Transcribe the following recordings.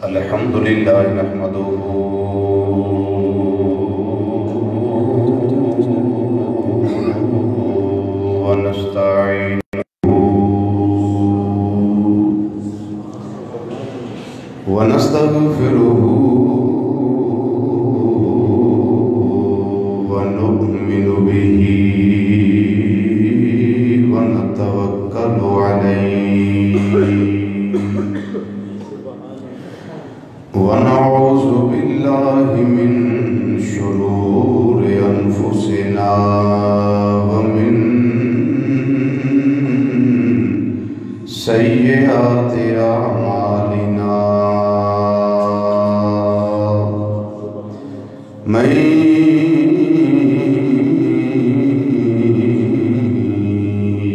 الحمد لله نحمده ونستعينه ونستغفره ونؤمن به ونتوكل عليه ونعوذ بالله من شرور أنفسنا ومن سيئات أعمالنا من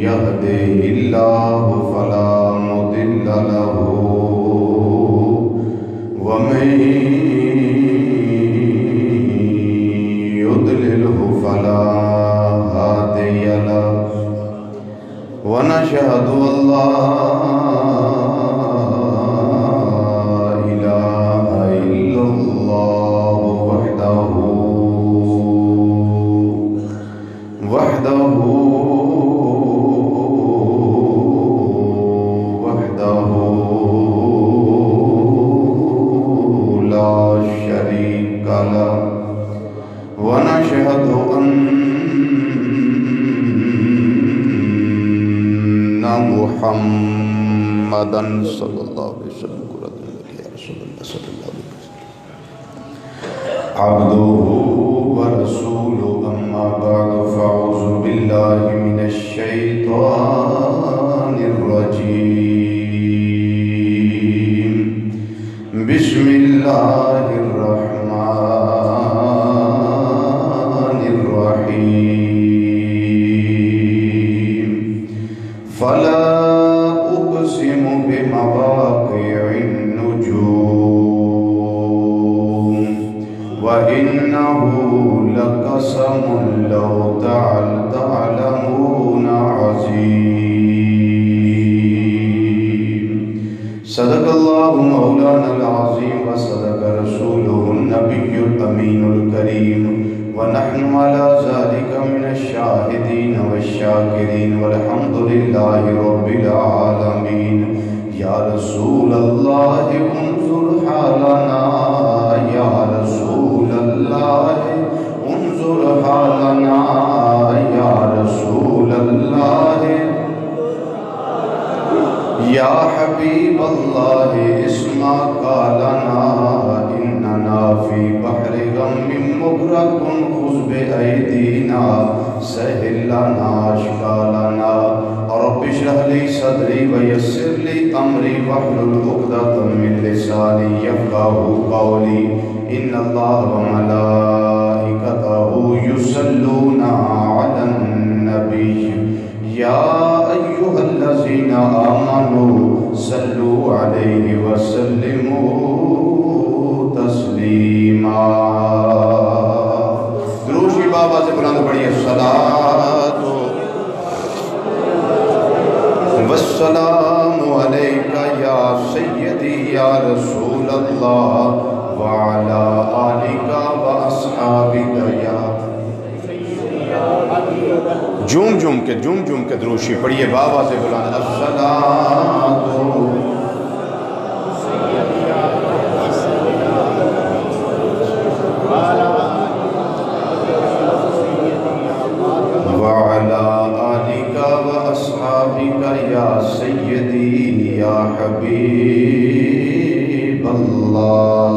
يهده الله فلا مضل له ومن يضلله فلا هادي له ونشهد أن لا إله إلا الله وحده لا شريك له ونشهد أن محمدًا صلى الله عليه وسلم يا رسول الله صلى الله عليه وسلم عبده ورسوله أما بعد فأعوذ بالله من الشيطان الرجيم بسم الله الرحمن الرحيم فلا أقسم بمواقع النجوم وإنه لقسم لو تعلمون عظيم صدق الله مولانا العظيم وصدق رسوله النبي الأمين الكريم ونحن على ذلك من الشاهدين والشاكرين والحمد لله رب العالمين يا رسول الله انظر حالنا يا رسول الله انظر حالنا يا رسول الله يا حبيب الله اسمع قالنا إننا في بحر غم مغرق خذ بأيدينا سهل لنا أشكالنا رب اشرح لي صدري ويسر لي أمري واحلل عقدة من لساني يفقهوا قولي إن الله وملائكته يصلون على النبي يا أيها الذين آمنوا صلوا عليه وسلموا تسلیما دروشی بابا سے بلند پڑھیے الصلاۃ والسلام علیک یا سیدی یا رسول اللہ وعلا آلک واصحابک یا جھوم جھوم کے دروشی پڑھیے بابا سے بلند الصلاۃ وعلى آلك وأصحابك يا سيدي يا حبيب الله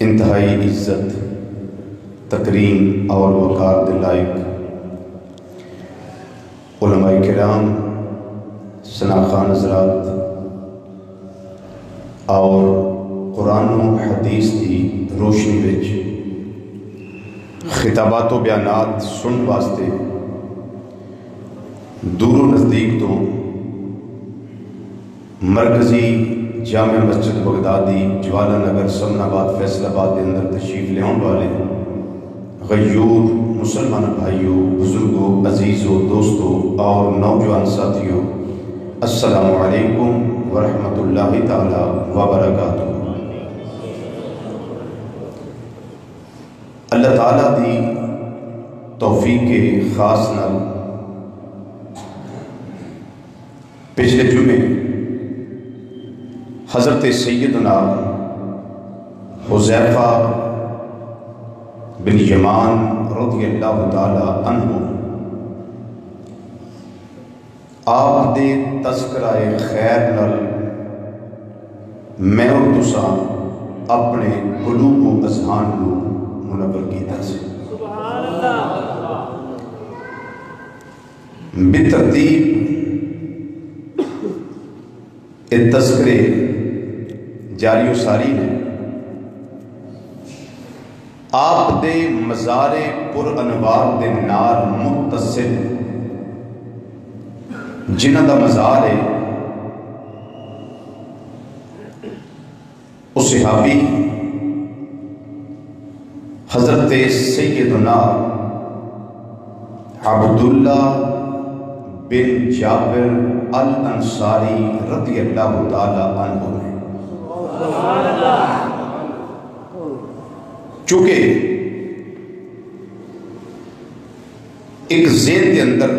انتہائی عزت تکریم اور وقار دلائق علماء کرام سناخان حضرات اور قرآن و حدیث کی روشنی وچ خطابات و بیانات سن واسطے دور و نزدیک تو مرکزی جامع مسجد بغدادی جوالا نگر سمن آباد فیصل آباد کے اندر تشریف لے والے غیور مسلمان بھائیوں، بزرگوں، عزیزوں، دوستوں اور نوجوان ساتھیوں، السلام علیکم ورحمۃ اللہ تعالی وبرکاتہ۔ اللہ تعالیٰ دی توفیق خاص نال پچھلے جمعے حضرت سیدنا حذیفہ بن یمان رضی اللہ تعالی عنہ آپ دے تذکرہ خیر نال میں اور تساں اپنے قلوب و اذہان کو منور کیتا سی۔ بترتیب تذکرے جاری و ساری نے آپ دے مزار پر انوار دے نال متصل جنہ دا مزار ہے اس صحابی حضرت سیدنا عبداللہ بن جابر الانصاری رضی اللہ تعالی عنہ نے، چونکہ ایک ذہن کے اندر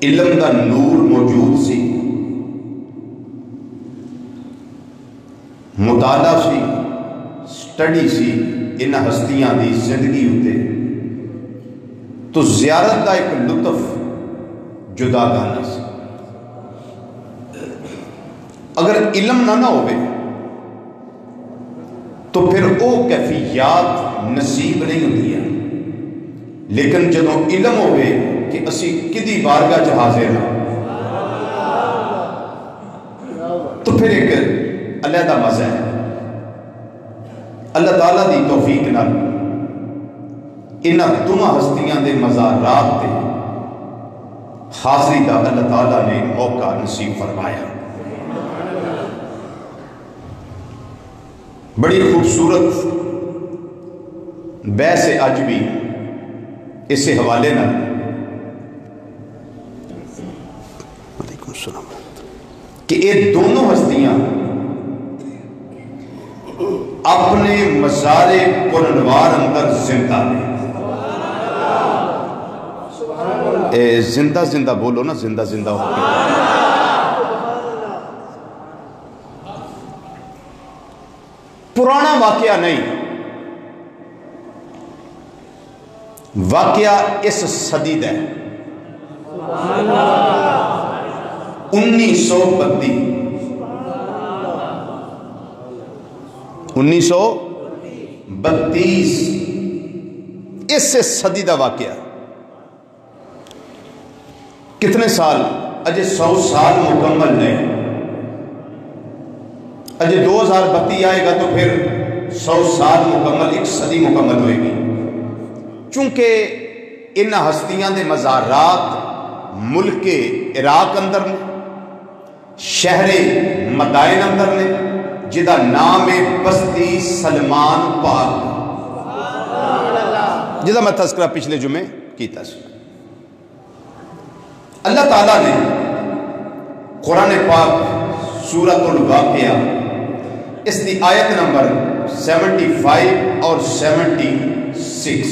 علم کا نور موجود سی، مطالعہ سی، سٹڈی سی ان ہستیاں دی زندگی ہوتے، تو زیارت کا ایک لطف جدا گانا سی۔ اگر علم نہ ہوئے تو پھر وہ کیفیات نصیب نہیں ہوتی ہیں، لیکن جدوں علم ہوئے کہ اسی کدی بارگاہ چ حاضر ہاں تو پھر ایک علیحدہ مزہ ہے۔ اللہ تعالیٰ دی توفیق نال انہاں دونوں ہستیاں دے مزارات تے حاضری دا اللہ تعالیٰ نے موقع نصیب فرمایا۔ بڑی خوبصورت بحث اج بھی اس حوالے نہ کہ یہ دونوں ہستیاں اپنے مزار پرانوار اندر زندہ ہیں۔ زندہ زندہ بولو نا، زندہ زندہ ہو کے۔ پرانا واقعہ نہیں، واقعہ اس صدی دا ہے، 1932 اس صدی دا واقعہ۔ کتنے سال؟ اجے 100 سال مکمل نہیں، اجے 2032 آئے گا تو پھر 100 سال مکمل، ایک صدی مکمل ہوئے گی۔ چونکہ ان ہستیاں دے مزارات ملک عراق اندر نے، شہر مدائن اندر نے، جدا نام ہے بستی سلمان پاک، جدا میں تذکرہ پچھلے جمعے کیتا سی۔ اللہ تعالیٰ نے قرآن پاک سورۃ الواقعہ اس دی آیت نمبر 75 اور 76،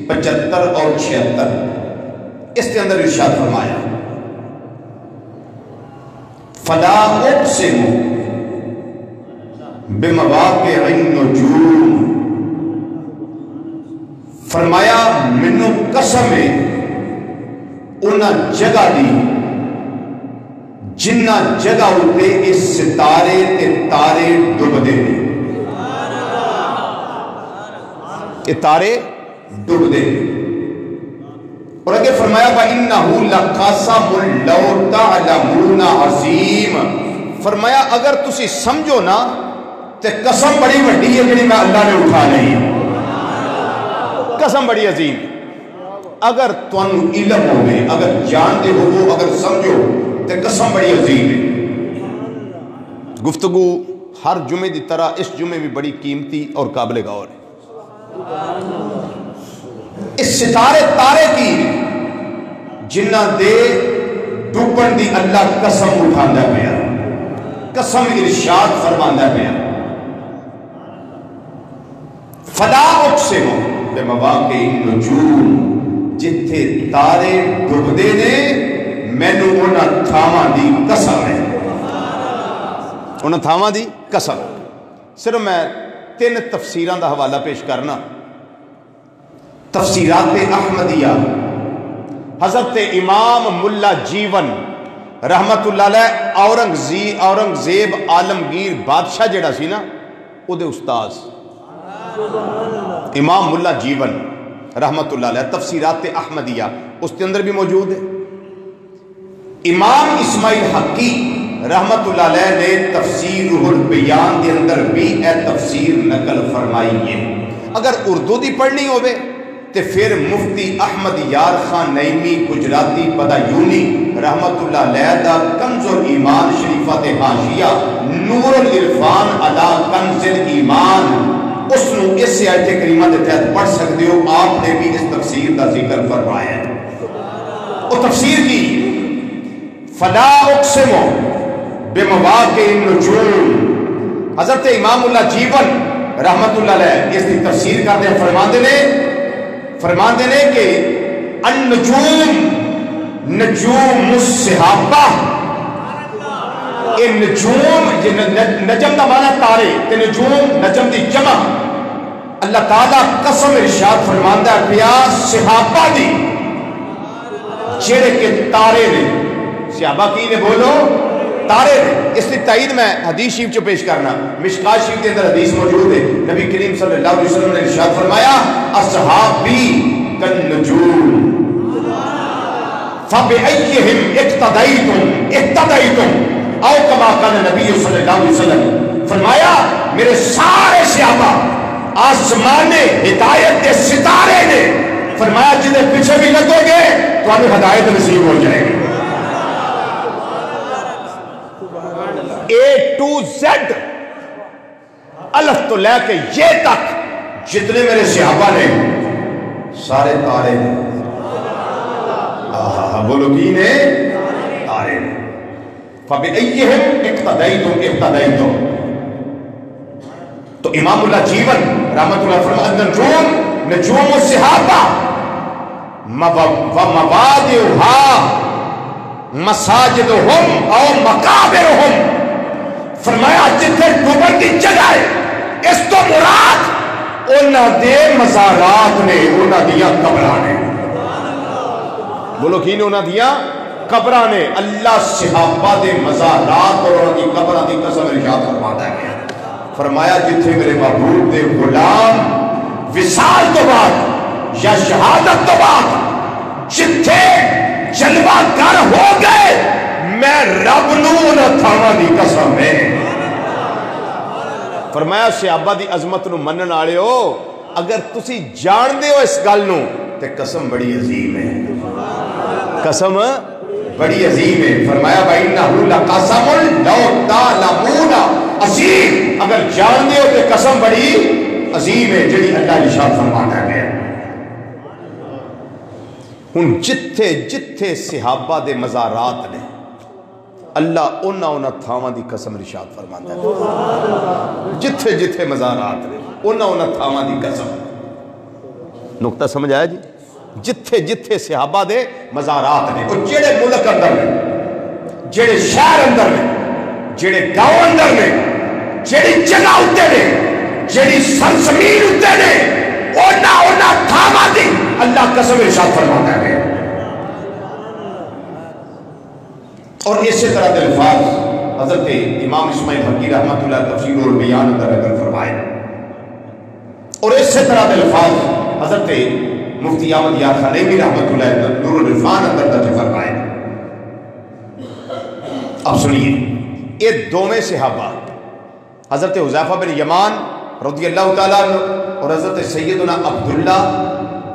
75 اور 76 اس کے اندر ارشاد فرمایا، فلا اقسم بمواقع النجوم، فرمایا منو قسم ہے انہاں جگہ دی جنہ جگہ ہوتے اس ستارے تے تارے ڈب دے، یہ تارے ڈب دے۔ اور اگر فرمایا فَإِنَّهُ لَقَسَمٌ لَوْ تَعْلَمُونَ عَظِيمٌ، فرمایا اگر تسی سمجھو نا تے قسم بڑی وڈی ہے جڑی میں اللہ نے اٹھا نہیں، قسم بڑی عظیم۔ اگر تانوں علم ہوئے، اگر جانتے ہو، اگر سمجھو تے قسم بڑی عظیم ہے۔ گفتگو ہر جمعے دی طرح اس جمعے بھی بڑی قیمتی اور قابل غور ہے۔ اس ستارے تارے کی جنہ دے ڈوبن دی اللہ قسم اٹھانا پیا، قسم ارشاد فرمانا پیا، فلا اقسم بمواقع النجوم، جتھے تارے ڈبدے نے مینو انہاں تھاواں دی قسم ہے، انہاں تھاواں دی قسم۔ صرف میں 3 تفسیراں دا حوالہ پیش کرنا۔ تفسیرات احمدیہ، حضرت امام ملا جیون رحمت اللہ علیہ اورنگزیب عالمگیر بادشاہ جڑا سی نا او دے استاذ امام ملا جیون رحمت اللہ علیہ، تفسیرات احمدیہ اس کے اندر بھی موجود ہے۔ امام اسماعیل حقی رحمت اللہ علیہ نے تفسیر روح البیان کے اندر بھی اے تفسیر نقل فرمائی ہے۔ اگر اردو دی پڑھنی ہوئے تے پھر مفتی احمد یار خان نعیمی گجراتی بدایونی رحمت اللہ علیہ دا کنز الایمان شریفہ تے حاشیہ نور العرفان علی کنز الایمان، اس نو اس آیت کریمہ دے تحت پڑھ سکتے ہو۔ آپ نے بھی اس تفسیر دا ذکر فرمایا ہے۔ وہ تفسیر کی فلا اقسم بمواقع النجوم، حضرت امام اللہ جیون رحمت اللہ علیہ اس کی تفسیر کرتے ہیں، فرماندے نے کہ النجوم نجوم الصحابہ، اے نجوم نجم دا معنی تارے تے نجوم نجم دی جمع، اللہ تعالیٰ قسم ارشاد فرماندا ہے پیا صحابہ دی جڑے کہ تارے نے، صحابہ کی نے بولو تارے نے۔ اس کی تائید میں حدیث شریف جو پیش کرنا، مشکات شریف کے اندر حدیث موجود ہے، نبی کریم صلی اللہ علیہ وسلم نے ارشاد فرمایا اصحابی کالنجوم فبأیہم اقتدیتم او کما قال نبی صلی اللہ علیہ وسلم، فرمایا میرے سارے صحابہ آسمان ہدایت کے ستارے نے، فرمایا جنہیں پیچھے بھی لگو گے تو ہمیں ہدایت نصیب ہو جائے گی۔ A to Z الف تو لے کے یہ تک جتنے میرے صحابہ نے سارے تارے نے، بولو کی نے تارے نے۔ فَبِأَيِّهِمْ اقتدیتم، تو امام اللہ جیون رحمت اللہ فرمایا نجوم الصحابہ وموادعها مساجدهم او مقابرهم، فرمایا جتنے ڈوبن کی جگہ ہے اس تو مراد انہاں دے مزارات نے، انہاں دیاں قبراں نے، بولو کی نے انہاں دیاں قبراں نے۔ اللہ صحابہ دے مزارات اور انہاں دی قبراں دی قسم ارشاد فرماتا ہے، فرمایا جتھے میرے محبوب دے غلام وصال تو بعد یا شہادت تو بعد جتھے جلوہ گر ہو گئے، میں رب نو نہ تھاواں دی قسم ہے، فرمایا صحابہ دی عظمت نو منن والے ہو، اگر تسی جان دے ہو اس گل نو تے قسم بڑی عظیم ہے، قسم بڑی عظیم ہے۔ فرمایا وَإِنَّهُ لَقَسَمٌ لَوْ تَعْلَمُونَ عظیم، اگر جان دے ہو تے قسم بڑی عظیم ہے جڑی اللہ ارشاد فرماتا ہے۔ ہن جتھے جتھے صحابہ دے مزارات نے اللہ انہاں تھاواں دی قسم ارشاد فرماتا ہے، جتھے جتھے مزارات نے انہاں تھاواں دی قسم۔ نقطہ سمجھ آیا جی؟ جتھے جتھے صحابہ دے مزارات نے، اور جڑے ملک اندر نے، جڑے شہر اندر نے، جڑے گاؤں اندر نے، جڑی جگہ ہوتے نے، جڑی سرزمین ہوتے نے، انہاں تھاواں دی اللہ قسم ارشاد فرماتا ہے۔ اور اسی طرح کے الفاظ حضرت امام اسماعیل حقی رحمت اللہ تفسیر البیان اندر نقل فرمائے، اور اسی طرح کے الفاظ حضرت مفتی احمد یار خان نعیمی رحمت اللہ نور العرفان اندر درج فرمائے۔ اب سنیے، یہ دونوں صحابہ حضرت حذیفہ بن یمان رضی اللہ تعالیٰ عنہ اور حضرت سیدنا عبداللہ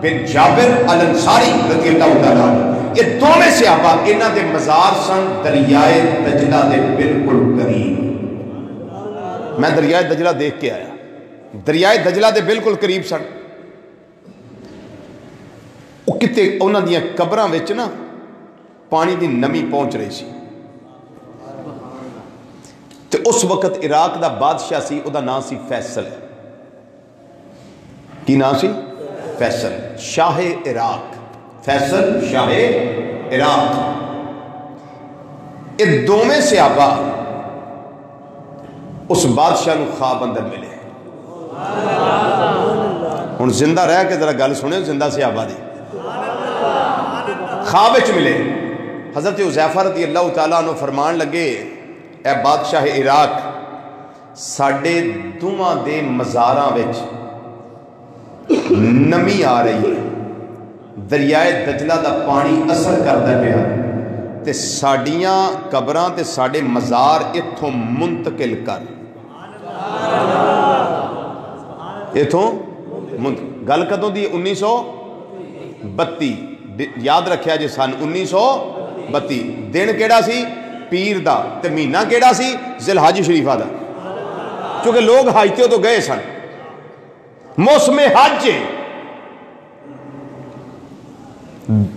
بن جابر الانصاری رضی اللہ تعالیٰ عنہ، یہ دونوں صحابہ انہاں دے مزار سن دریائے دجلہ دے بالکل قریب۔ میں دریائے دجلہ دیکھ کے آیا، دریائے دجلہ دے بالکل قریب سن۔ کتے انہاں دیاں قبراں وچ نا پانی دی نمی پہنچ رہی سی تے اس وقت عراق دا بادشاہ سی، او دا نام سی فیصل. کی نام سی؟ فیصل شاہ عراق. فیصل شاہ عراق. یہ دوویں صحابہ اس بادشاہ نو خواب اندر ملے. ہن زندہ رہ کے ذرا گل سنو، زندہ صحابہ دی خواب وچ ملے. حضرت حذیفہ رضی اللہ تعالیٰ عنہ فرمان لگے، اے بادشاہ عراق، ساڈے دوواں دے مزاراں وچ نمی آ رہی ہے، دریائے دجلہ دا پانی اثر کردا پیا تے ساڈیاں قبراں تے ساڈے مزار اتھوں منتقل کر. اتھوں گل کدوں دی؟ 1932. یاد رکھیا جی سن 1932. دن کیڑا سی؟ پیر دا. تے مہینہ کیڑا سی؟ ذی الحج شریفہ دا. کیونکہ لوگ حج تے تو گئے سن، موسم حج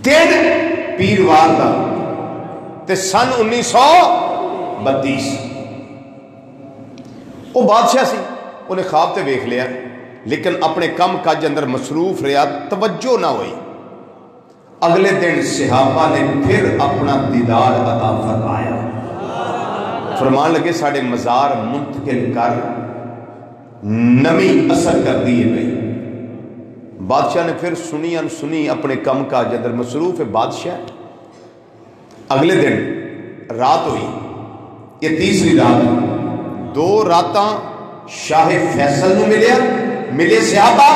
دن پیروار دا تے سن 1932. وہ بادشاہ سی، انہیں خواب تے ویکھ لیا لیکن اپنے کم کاج اندر مصروف رہا، توجہ نہ ہوئی. اگلے دن صحابہ نے پھر اپنا دیدار عطا فرمایا. فرمان لگے ساڑھے مزار منتقل کر، نمی اثر کر دیے گئی. بادشاہ نے پھر سنی اپنے کم کاج اندر مصروف ہے بادشاہ. اگلے دن رات ہوئی، یہ تیسری رات. 2 راتاں شاہ فیصل نو ملے صحابہ،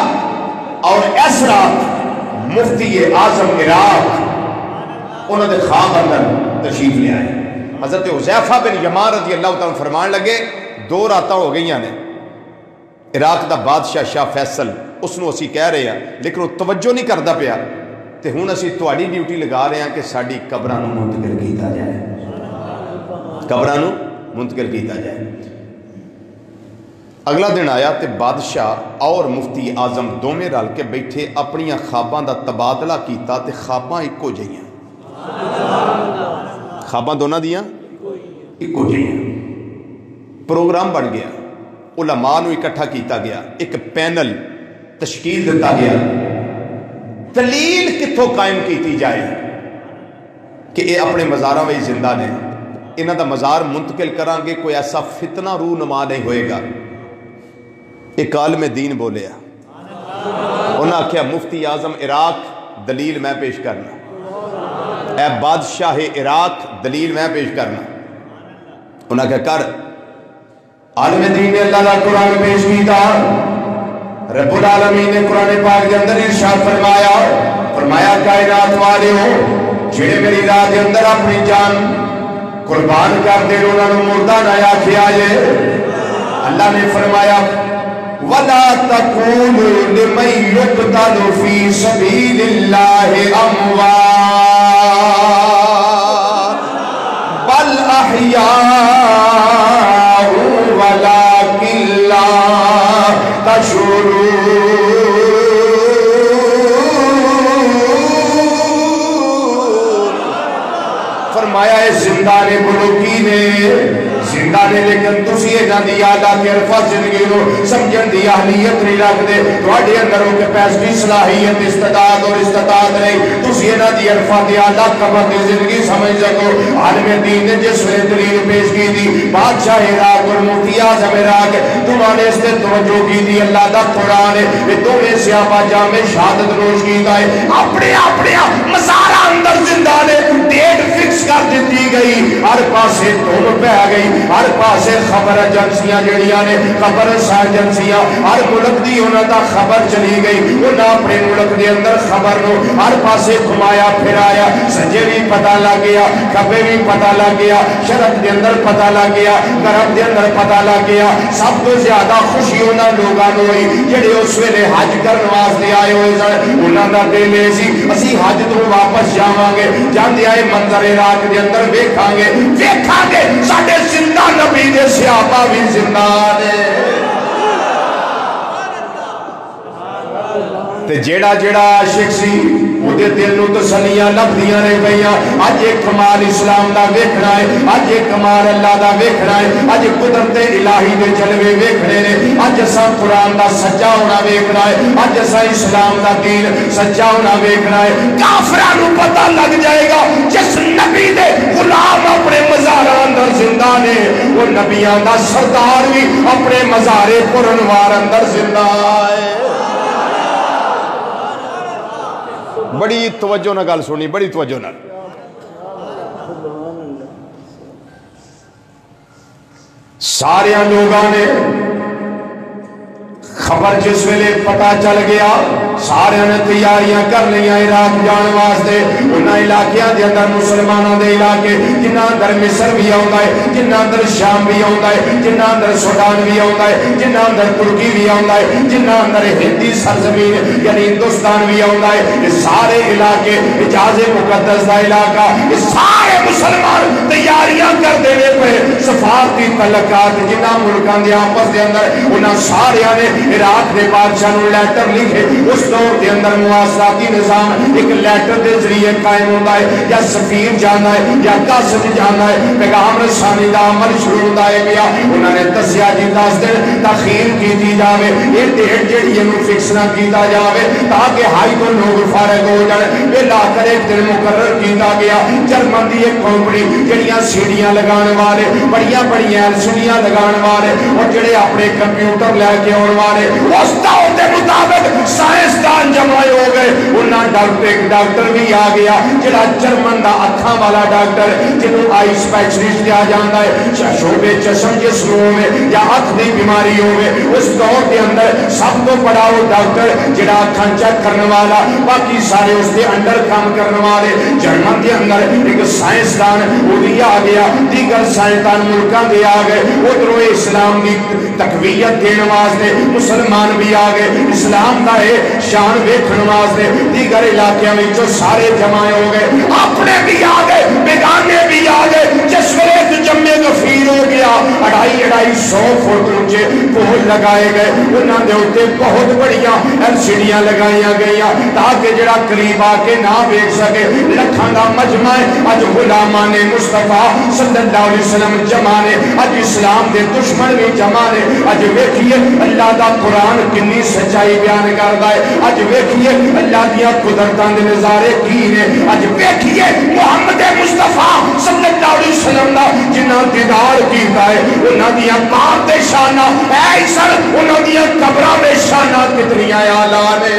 اور اس رات مفتی اعظم عراق انہوں نے خواب اندر تشریف لے آئے. حضرت حذیفہ بن یمان رضی اللہ تعالیٰ فرمان لگے 2 راتاں ہو گئی نے، عراق دا بادشاہ شاہ فیصل اس نو اسی کہہ رہے ہیں لیکن وہ توجہ نہیں کردا پیا، تے ہن اسی تہاڈی ڈیوٹی لگا رہے ہیں کہ ساڈی قبراں نو منتقل کیتا جائے، قبراں نو منتقل کیتا جائے. اگلا دن آیا تے بادشاہ اور مفتی اعظم دوویں رل کے بیٹھے اپنیاں خواباں دا تبادلہ کیتا تے خواباں اکو جہیاں. خواباں دونوں دیاں اکو جہیاں. پروگرام بن گیا، علماء نو اکٹھا کیتا گیا، ایک پینل تشکیل دیتا گیا. دلیل کتھوں قائم کیتی جائے کہ اے اپنے مزاراں وچ زندہ نے، انہاں دا مزار منتقل کران گے، کوئی ایسا فتنہ رونما نہیں ہوئے گا. ایک عالم دین بولیا، انہاں آکھیا مفتی اعظم عراق دلیل میں پیش کرنا، اے بادشاہ عراق دلیل میں پیش کرنا. انہاں کہا کر. عالم دین نے اللہ کا قرآن پیش کیتا. رب العالمین نے قرآن پاک کے اندر ارشاد فرمایا کائنات والے ہو جڑے میری راہ دے اندر اپنی جان قربان کر دے انہاں نوں مردہ نہ آکھیا جے. اللہ نے فرمایا وَلَا تَقُولُوا لِمَن يُقْتَلُ فِي سَبِيلِ اللَّهِ أَمْوَاتٌ بَلْ أَحْيَاءٌ وَلَكِنْ لَا تَشْعُرُونَ. فرمایا ہے زندہ نے بلوکی نے زندہ نے، لیکن تسی انہاں دی یاداں تے الفاظ زندگی نو سمجھن دی اہلیت نہیں رکھدے. تواڈے اندر ہو کے پیسے صلاحیت استعداد اور استطاعت نہیں، تسی انہاں دی الفاظ دی اعلیٰ قبر دی زندگی سمجھ سکو. عالم دین نے جس ویلے دلیل پیش کی دی بادشاہ عراق اور مفتی اعظم عراق تمہارے اس تے توجہ کی دی. اللہ دا قرآن ہے یہ دونوں صحابہ جامع شہادت نوش کیتا ہے. اپنے مزار اندر زندہ نے ڈیٹ فکس کر دیتی گئی. ہر پاسے دھوم پہ آ گئی، ہر پاسے خبر ایجنسیاں جڑیاں نے، خبر ایجنسیاں ہر ملک دی انہاں دا خبر چلی گئی. انہاں اپنے ملک دے اندر خبر نو ہر پاسے گھمایا پھرایا، سجے بھی پتہ لگ گیا، کھبے بھی پتہ لگ گیا، شرق دے اندر پتہ لگ گیا، غرب دے اندر پتہ لگ گیا. سب تو زیادہ خوشی انہاں لوگاں نو ہوئی جڑے اس ویلے حج کرن واسطے آئے ہوئے سن. انہاں دا دل اے سی اسی حج تو واپس جاواں گے، جاندے آئے منظر عراق دے اندر ویکھاں گے ساڈے زندہ نبی دے صحابہ بھی زندہ نے. تے جیڑا جیڑا عاشق سی اودے دل نو تسلیاں لبدیاں رہ گئیاں اج ایک کمال اسلام دا ویکھنا ہے اج ایک کمال اللہ دا ویکھنا ہے اج قدرت الہی دے جلوے ویکھنے نے اج اساں قرآن دا سچا ہونا ویکھنا ہے اج اساں اسلام دا دین سچا ہونا ویکھنا ہے کافراں نو پتہ لگ جائے گا جس نبی دے غلام اپنے مزاراں اندر زندہ نے وہ نبیاں دا سردار بھی اپنے مزارے پرنوار اندر زندہ ہے بڑی توجہ نہ گل سنی بڑی توجہ نہ سارے لوگوں نے خبر جس ویلے پتہ چل گیا سارے نے تیاریاں کر لیا عراق جان واسطے انہاں علاقیاں دے اندر مسلمانوں دے علاقے جنہ اندر مصر بھی آوندا ہے جنہ اندر شام بھی آوندا ہے جنہ اندر سوڈان بھی آوندا ہے جنہ اندر ترکی بھی آوندا ہے جنہ اندر ہندی سرزمین یعنی ہندوستان بھی آوندا ہے یہ سارے علاقے حجاز مقدس دا علاقہ یہ سارے مسلمان تیاریاں کر دینے پہ سفارتی تعلقات جنہ ملکاں دے آپس دے اندر انہاں سارے نے عراق دے بادشاہ نو لیٹر لکھے اس دور کے اندر مواصلاتی نظام ایک لیٹر دے ذریعے قائم ہوتا ہے یا سفیر جانا ہے یا قاصد جانا ہے پیغام رسانی دا عمل شروع ہوتا ہے گیا انہوں نے دسیا جی 10 دن تاخیر کی دی جاوے یہ ڈیٹ جڑی ہے فکس نہ کیتا جاوے تاکہ ہائی کو لوگ فارغ ہو جائے بلا کر ایک دن مقرر کیتا گیا جرمن دی ایک کمپنی جڑیاں سیڑیاں لگانے والے بڑیاں بڑیاں LCDیاں لگانے والے اور جڑے اپنے کمپیوٹر لے کے اور والے اس دور کے مطابق سائنسدان جمع ہو گئے انہاں ڈاکٹر بھی آ گیا جڑا جرمن دا اکھاں والا ڈاکٹر جنہوں آئی اسپیشلسٹ کیا جاتا ہے شعبے چشم جس روح میں یا اکھ دی بیماری ہوئے اس دور کے اندر سب تو بڑا وہ ڈاکٹر جڑا اکھاں چیک کرنے والا باقی سارے اس کے اندر کام کرنے والے جرمن کے اندر ایک سائنسدان وہ بھی آ گیا دیگر سائنسدان ملکاں دے آ گئے ادھروں اسلام کی تقویت دینے واسطے مسلمان بھی آ گئے اسلام کا ہے شان ویکھن واسطے دیگر علاقوں میں جو سارے جمع ہو گئے اپنے بھی آ گئے بیگانے بھی آ گئے جس وقت جمع غفیر ہو گیا 250 فٹ اونچے پول لگائے گئے انہوں نے اتنے بہت بڑیاں LCDیاں لگائیاں گئیاں تاکہ جڑا قریب آ کے نہ ویکھ سکے لکھاں دا مجمع اج غلامان مصطفیٰ صلی اللہ علیہ وسلم جمع نے اج اسلام دے دشمن بھی جمع نے اج ویکھیے اللہ دا قرآن کنی سچائی بیان کردا ہے اج ویکھیے اللہ دیا قدرتاں دے نظارے کی نے اج ویکھیے محمد مصطفیٰ صلی اللہ علیہ وسلم دا جنہاں دیدار کیتا ہے انہاں دیا پاک دے شانہ اے سر انہاں دیا قبراں دے شانہ کتنیاں اعلیٰ نے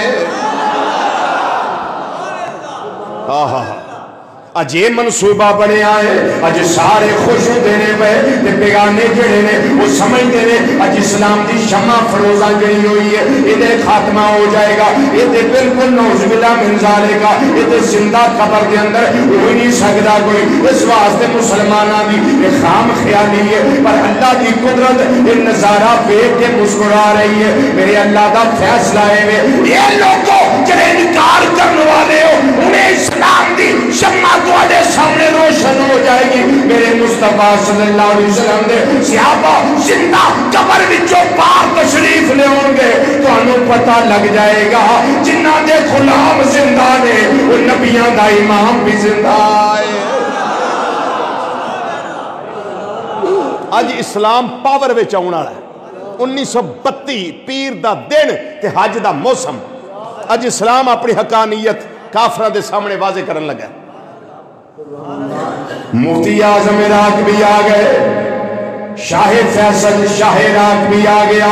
اج یہ منصوبہ بنے آئے اج سارے خوش دینے پہ تے بیگانے جڑے نے وہ سمجھتے نے اج اسلام دی شمع فروزہ جڑی ہوئی ہے یہ خاتمہ ہو جائے گا یہ بالکل نعوذ باللہ من ذالک یہ زندہ قبر کے اندر ہو نہیں سکتا کوئی اس واسطے مسلمانوں دی یہ خام خیالی ہے پر اللہ دی قدرت یہ نظارہ دیکھ کے مسکرا رہی ہے میرے اللہ دا فیصلہ ہے یہ لوگوں جڑے انکار کرنے والے ہو انہیں اسلام دی شمع تواڈے سامنے روشن ہو جائے گی میرے مصطفیٰ صلی اللہ علیہ وسلم دے صحابہ زندہ قبر وچوں باہر تشریف لے ہوں گے تانوں پتہ لگ جائے گا جنہاں دے غلام زندہ نے وہ نبیاں دا امام بھی زندہ ہے اج اسلام پاور وچ آਉਣ والا ہے 1932 پیر دا دن تے حج دا موسم اج اسلام اپنی حقانیت کافراں دے سامنے واضح کرن لگا مفتی اعظم عراق بھی آ گئے شاہ فیصل شاہ عراق بھی آ گیا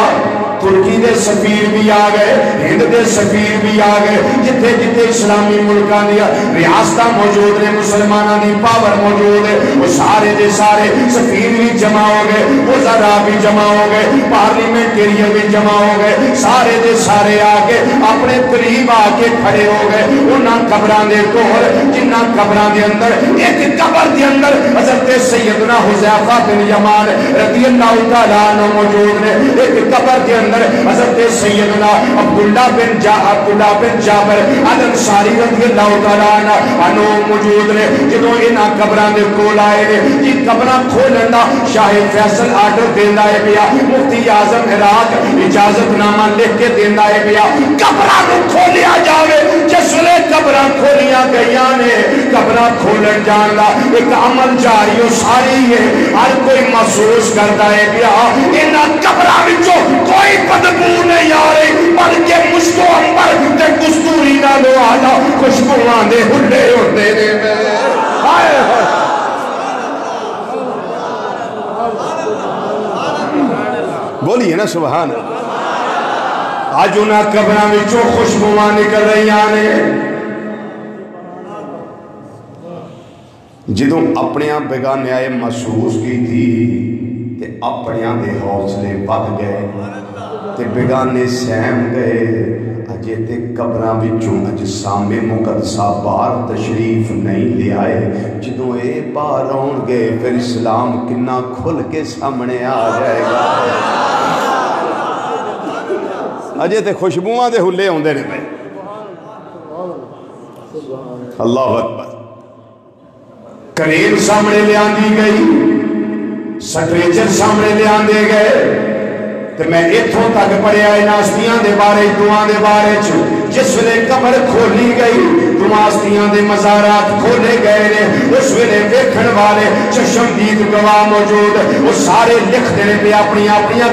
ترکی دے سفیر بھی آ گئے ہند دے سفیر بھی آ گئے جتھے جتھے اسلامی ملکاں دیا ریاستاں موجود نے مسلمانوں دی پاور موجود ہے وہ سارے دے سارے سفیر بھی جمع ہو گئے وزراء بھی جمع ہو گئے پارلیمنٹیرین بھی جمع ہو گئے سارے دے سارے آ کے اپنے قریب آ کے کھڑے ہو گئے انہاں قبراں دے کول جنہاں قبراں دے اندر ایک قبر دے اندر حضرت سیدنا حذیفہ بن یمان رضی اللہ تعالیٰ عنہ موجود نے ایک قبر دے اندر اندر حضرت سیدنا عبداللہ بن جابر الانصاری رضی اللہ تعالیٰ عنہ موجود نے. جدوں انہاں قبراں دے کول آئے نے کہ قبراں کھولن دا شاہ فیصل آرڈر دیندا ہے پیا, مفتی اعظم عراق اجازت نامہ لکھ کے دیندا ہے پیا قبراں نو کھولیا جاوے. جس ویلے قبراں کھولیاں گئیاں نے, قبراں کھولن جان دا ایک عمل جاری و ساری ہے. ہر کوئی محسوس کرتا ہے پیا انہاں قبراں وچوں کوئی بدبو نہیں آ رہی, بلکہ مشک و عنبر تے کستوری نالوں اعلیٰ خوشبوواں دے ہلے ہوندے نے. ہائے ہائے بولیے نا سبحان اللہ. آج انہاں قبراں وچوں خوشبوواں نکل رہی نے. جدوں اپنے آپ بیگانے آئے محسوس کی تھی تے اپنے آپ دے حوصلے ود گئے تے بیگانے سہم گئے. اجے تے قبراں وچوں اجسام مقدسہ باہر تشریف نہیں لے آئے. جدوں اے باہر آن گئے پھر اسلام کنا کھل کے سامنے آ جائے گا. اجے تے خوشبوواں دے ہلے ہوندے نے پے. اللہ اکبر. کرین سامنے لے آندی گئی, سٹریچر سامنے لے آندے گئے تو میں اتھوں تک پڑھیا ناستیاں دے بارے دعاں دے بارے جس ویلے قبر کھولی گئی دعاستیاں دے مزارات کھولے گئے نے. اس ویلے دیکھن والے چشمدید گواہ موجود وہ سارے لکھ دینے پہ اپنی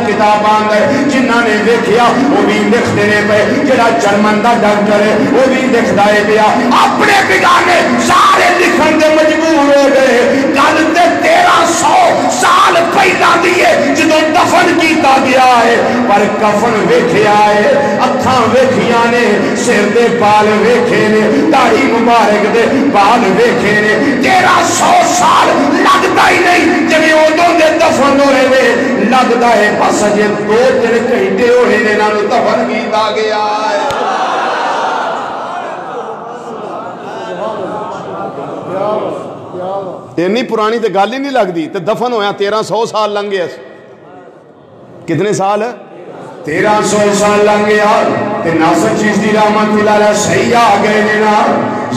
کتاباں اندر. جنہاں نے دیکھیا وہ بھی لکھ دینے پہ. جڑا جرمن دا ڈاکٹر ہے وہ بھی لکھدا ہے پیا. اپنے بگانے سارے لکھن دے مجبور ہو گئے. گل تے 1300 سال پہلا دیے جدوں دفن کیتا گیا ہے, پر کفن ویکھیا ہے, اکھاں ویکھیاں نے, سر دے بال ویکھے نے, داڑھی مبارک دے بال ویکھے نے. 1300 سال لگتا ہی نہیں جب ادوں دے دفن ہوئے نے. لگتا ہے بس اجے 2-3 گھنٹے ہوئے نے انہاں دفن کیتا گیا ہے. اتنی پرانی تے گل ہی نہیں لگتی. تے دفن ہویا 1300 سال لنگ گئے. کتنے سال؟ 1300 سال لنگ گیا. تے ناصر چشتی رحمت اللہ علیہ صحیح آ گئے نا.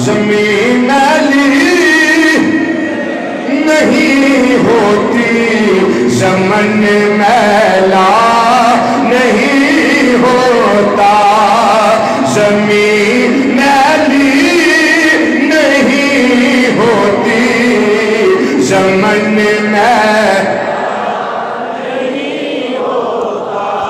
زمین میلی نہیں ہوتی, زمن میلا نہیں ہوتا, زمین میلی نہیں ہوتی, زمن میں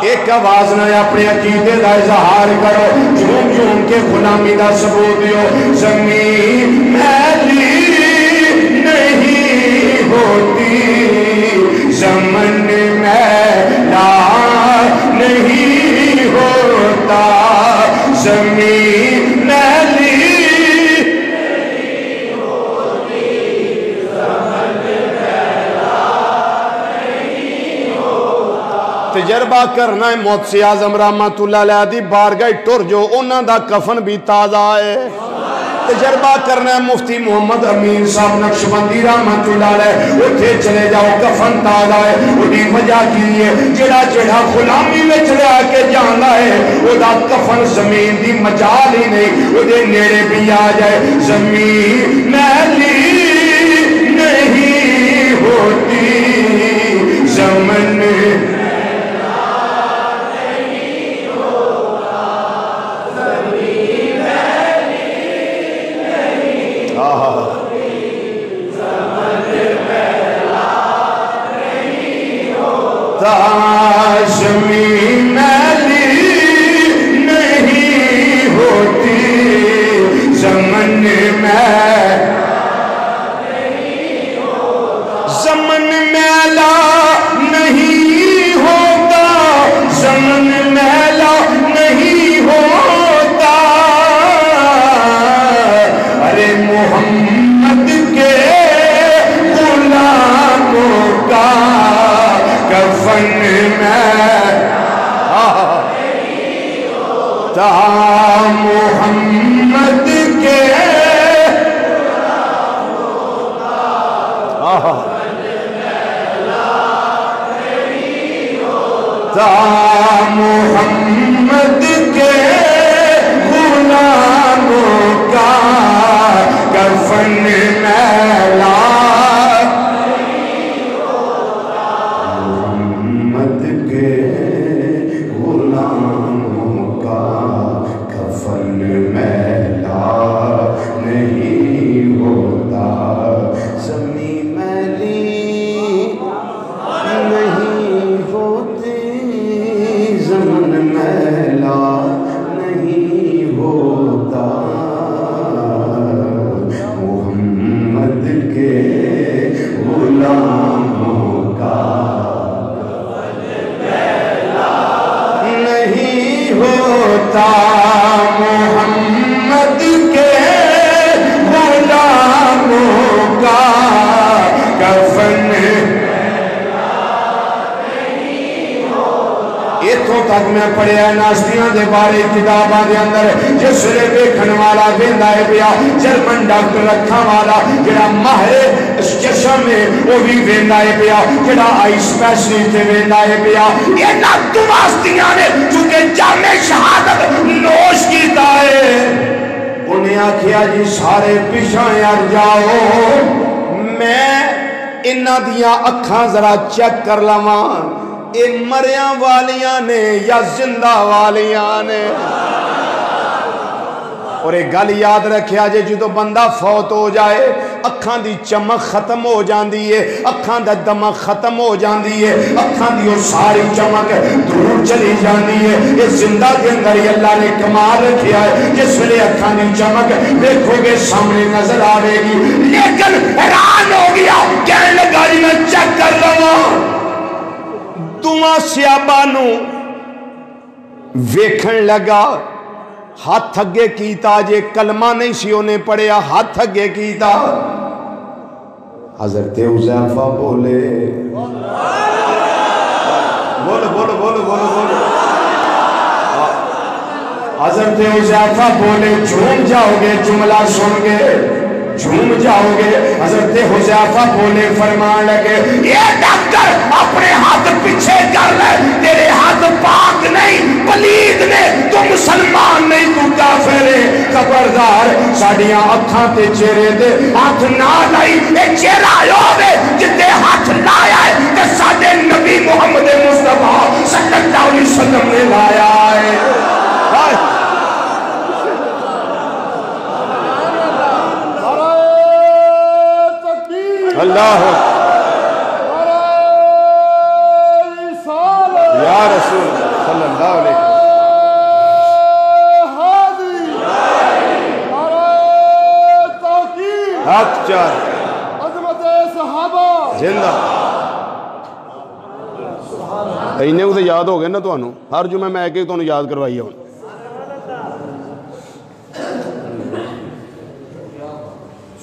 ایک آواز نہ اپنے عقیدے کا اظہار کرو, جھوم جھوم کے غلامی کا ثبوت دیو. زمین میلی نہیں ہوتی, زمن میلا نہیں ہوتا, زمین میلی نہیں ہوتی, زمن میلا نہیں ہوتا. تجربہ کرنا ہے محدث اعظم رحمت اللہ علیہ دی بارگاہ ٹر جو انہاں دا کفن بھی تازہ ہے. تجربہ کرنا ہے مفتی محمد امین صاحب نقشبندی رحمت اللہ علیہ اتھے چلے جاؤ کفن تازہ ہے. انہی وجہ کی ہے جڑا غلامی میں چلے آ کے جانا ہے وہ دا کفن زمین دی مجال ہی نہیں, وہ دے نیڑے بھی آ جائے. زمین میلی نہیں ہوتی, زمن زمین میلی نہیں ہوتی, زمن میں زمن میلا نہیں ہوتا, زمن میلا نہیں ہوتا. ارے محمد کے غلاموں کا کفن میں تا محمد کے تا محمد تک میں پڑھیا ناشتیاں دے بارے کتاباں دے اندر جس لے دیکھن والا ویندا ہے پیا جرمن ڈاکٹر رکھاں والا جڑا ماہر چشم ہے وہ بھی ویندا ہے پیا جڑا آئی اسپیشلسٹ ویندا ہے پیا انہاں دوستیاں نے چونکہ جام شہادت نوش کیتا ہے انہیں آکھیا جی سارے پیچھے ہٹ جاؤ میں انہاں دیاں اکھاں ذرا چیک کر لواں اے مریاں والیاں نے یا زندہ والیاں نے اور ایک گل یاد رکھیا جے جدو بندہ فوت ہو جائے اکھاں دی چمک ختم ہو جاندی ہے اکھاں دا دمک ختم ہو جاندی ہے اکھاں دی وہ ساری چمک دور چلی جاندی ہے یہ زندہ کے اندر ہی اللہ نے کمال رکھیا ہے جس لئے اکھاں دی چمک دیکھو گے سامنے نظر آوے گی لیکن حیران ہو گیا کہنے لگا جی میں چیک کر رہا دعا سیابانو ویکھن لگا ہاتھ اگے کیتا جے کلمہ نہیں سی انہیں پڑھیا ہاتھ اگے کیتا حضرت حذیفہ بولے حضرت حذیفہ بولے جھوم جاؤ گے جملہ سن گے جھوم جاؤ گے حضرت حذیفہ بولے فرمان لگے یہ ڈاکٹر اپنے ہاتھ پیچھے کر لے تیرے ہاتھ پاک نہیں پلید نے تو مسلمان نہیں تو کافر ہے خبردار ساڑیاں اکھاں تے چہرے دے ہاتھ نہ لائی اے چہرہ ہوے جتے ہاتھ لایا ہے کہ ساڈے نبی محمد مصطفیٰ صلی اللہ علیہ وسلم نے لایا ہے اللہ یا رسول صلی اللہ علیہ حق چار عظمت صحابہ زندہ انہیں اسے یاد ہو گئے نا تو انہوں ہر جمعہ میں ایک ایک تو انہوں یاد کروائی ہے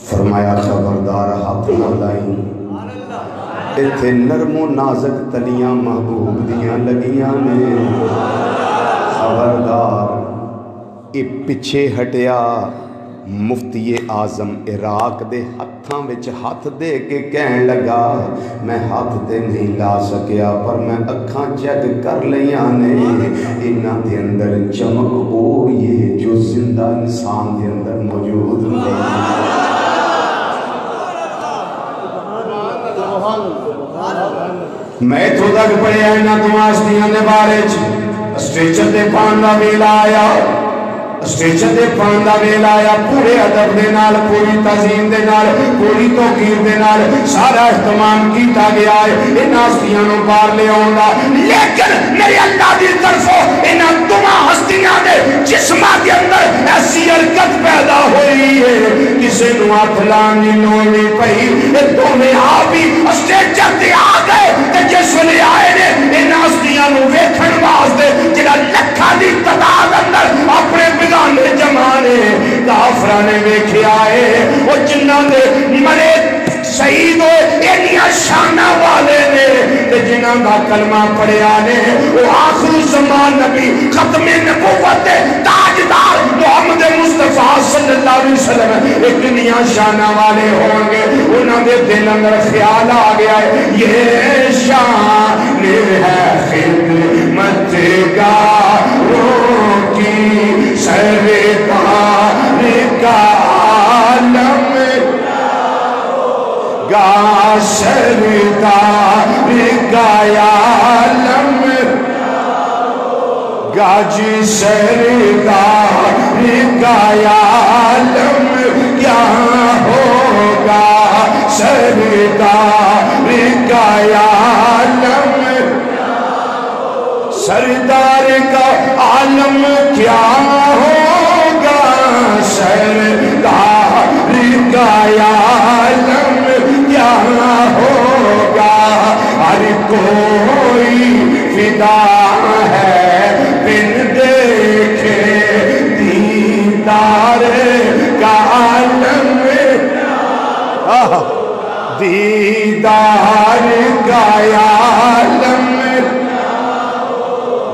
فرمایا خبردار ہاتھ نہ لائی ایتھے نرم و نازک تلیاں محبوب دیاں لگیاں نے خبردار اے پچھے ہٹیا مفتی اعظم عراق دے ہتھاں وچ ہاتھ دے کے کہن لگا میں ہاتھ تے نہیں لا سکیا پر میں اکھاں چیک کر لیاں نے انہاں دے اندر چمک وہ یہ جو زندہ انسان دے اندر موجود نہیں میں تو تک پڑھے ہیں نا دماغیاں دے بارے اسٹیچر دے پاندہ ویلا آیا اسٹیچر دے پاندہ ویلا آیا پورے ادب دے نال پوری تعظیم دے نال پوری توقیر دے نال سارا اہتمام کیتا گیا ہے ان ہستیاں نو پار لے آؤنگا لیکن میرے اللہ دی طرفوں ان دماغ ہستیاں دے جسمہ کے اندر ایسی حرکت پیدا ہوئی ہے کسے نو ہاتھ لانی لونی پئی یہ دونیں آپ ہی اسٹیچر دے آ گئے کہ جس لے آئے نے ان ہستیاں نو ویکھن واسطے جنہاں لکھا دی تعداد اندر اپنے بگانے جمانے کافرہ نے ویکھے آئے وہ جنہاں نے مرے شہید ہوئے انہیاں شانہ والے نے جنہاں کا کلمہ پڑھے آنے وہ آخر زمان نبی ختم نبوت تاجدار محمد مصطفیٰ صلی اللہ علیہ وسلم اتنیاں شانہ والے ہوں گے انہوں نے دل اندر خیال آ گیا ہے یہ شان ہے خدمت گاروں کی سرکار کا عالم گا سردار کا عالم گاجی سردار کا عالم کیا ہوگا سردار کا عالم سردار کا عالم کیا ہوگا سردار کا عالم کیا ہوگا ہر کوئی فدا ہے بن دیکھے دیدار کا عالم دیدار کا عالم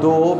2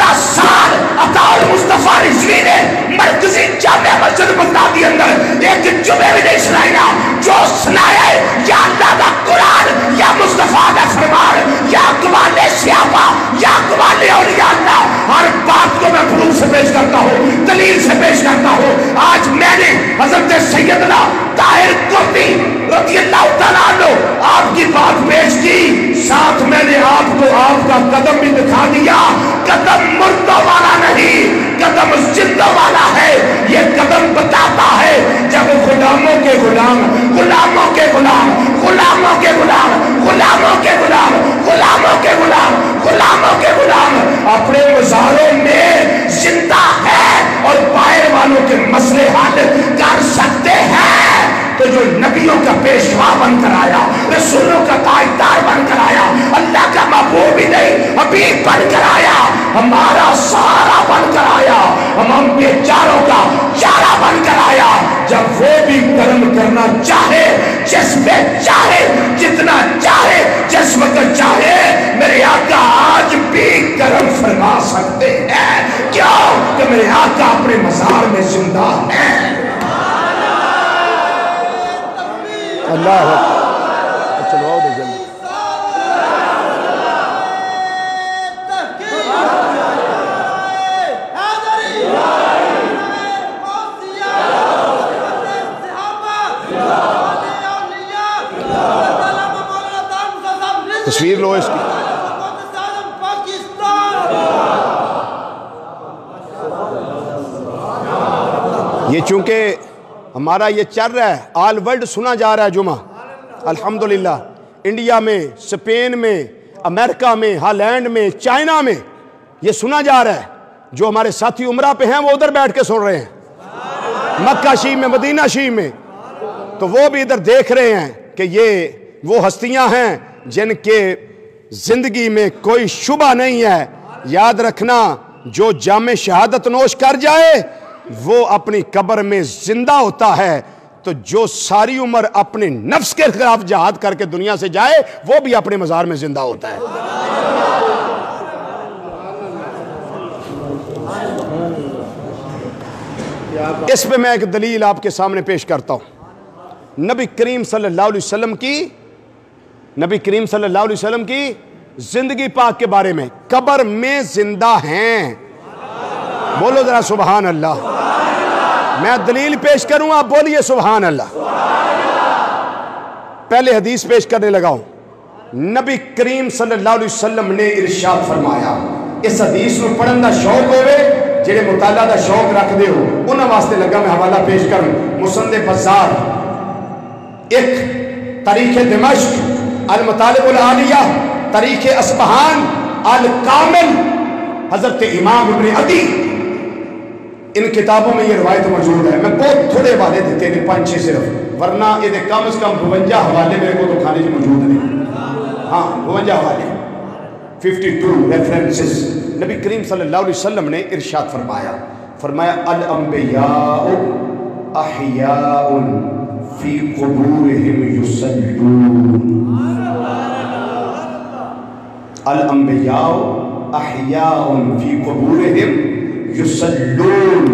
10 سال عطا المصطفیٰ رضوی نے مرکزی جامع مسجد بغدادی اندر ایک جمعہ بھی نہیں سنایا جو سنایا ہے یا اللہ کا قرآن یا مصطفیٰ کا فرمان یا اقوال صحابہ یا اقوال اولیاء اللہ. ہر بات کو میں پروف سے پیش کرتا ہوں, دلیل سے پیش کرتا ہوں. آج میں نے حضرت سیدنا طاہر قرطی رضی اللہ تعالیٰ عنہ آپ کی بات پیش کی, ساتھ میں نے آپ کو آپ کا قدم بھی دکھا دیا. قدم مردوں والا نہیں, قدم زندوں والا ہے. یہ قدم بتاتا ہے جب غلاموں کے غلام, غلاموں کے غلام, غلاموں کے غلام, غلاموں کے غلام, غلاموں کے غلام, غلاموں کے غلام اپنے مزاروں میں زندہ ہے اور باہر والوں کے مسئلے حل کر سکتے ہیں. تو جو نبیوں کا پیشوا بن کر آیا, رسولوں کا تاجدار بن کر آیا, اللہ کا محبوب ہی نہیں حبیب بن کر آیا, ہمارا سہارا بن کر آیا, ہم بیچاروں کا چارہ بن کر آیا. جب وہ بھی کرم کرنا چاہے, جس پہ چاہے, جتنا چاہے, جس وقت چاہے, میرے آقا آج بھی کرم فرما سکتے ہیں. کیوں کہ میرے آقا اپنے مزار میں زندہ ہیں. اللہ چلو دے جلدی. تصویر لو اس کی. یہ چونکہ ہمارا یہ چل رہا ہے, آل ورلڈ سنا جا رہا ہے جمعہ الحمدللہ. انڈیا میں, سپین میں, امریکہ میں, ہالینڈ میں, چائنا میں یہ سنا جا رہا ہے. جو ہمارے ساتھی عمرہ پہ ہیں وہ ادھر بیٹھ کے سن رہے ہیں, مکہ شریف میں, مدینہ شریف میں. تو وہ بھی ادھر دیکھ رہے ہیں کہ یہ وہ ہستیاں ہیں جن کے زندگی میں کوئی شبہ نہیں ہے. یاد رکھنا, جو جام شہادت نوش کر جائے وہ اپنی قبر میں زندہ ہوتا ہے. تو جو ساری عمر اپنے نفس کے خلاف جہاد کر کے دنیا سے جائے وہ بھی اپنے مزار میں زندہ ہوتا ہے. اس پہ میں ایک دلیل آپ کے سامنے پیش کرتا ہوں. نبی کریم صلی اللہ علیہ وسلم کی, نبی کریم صلی اللہ علیہ وسلم کی زندگی پاک کے بارے میں, قبر میں زندہ ہیں. بولو ذرا سبحان اللہ. میں دلیل پیش کروں, آپ بولیے سبحان اللہ. پہلے حدیث پیش کرنے لگا ہوں. نبی کریم صلی اللہ علیہ وسلم نے ارشاد فرمایا, اس حدیث میں پڑھن دا شوق ہوئے, جڑے مطالعہ دا شوق رکھ دے ہو انہاں واسطے لگا میں حوالہ پیش کروں. مسند بزار, ایک تاریخ دمشق, المطالب العالیہ, تاریخ اصفہان, الکامل, حضرت امام ابن عدی, ان کتابوں میں یہ روایت موجود ہے. میں بہت تھوڑے حوالے دیتے ہیں, 5-6 صرف, ورنہ یہ کم از کم 52 حوالے میرے کو تو کھانے سے موجود نہیں. ہاں 52 حوالے, 52 ریفرنسز. نبی کریم صلی اللہ علیہ وسلم نے ارشاد فرمایا الانبیاء احیاء فی قبورہم یصلون. الانبیاء احیاء فی قبورہم یصلون.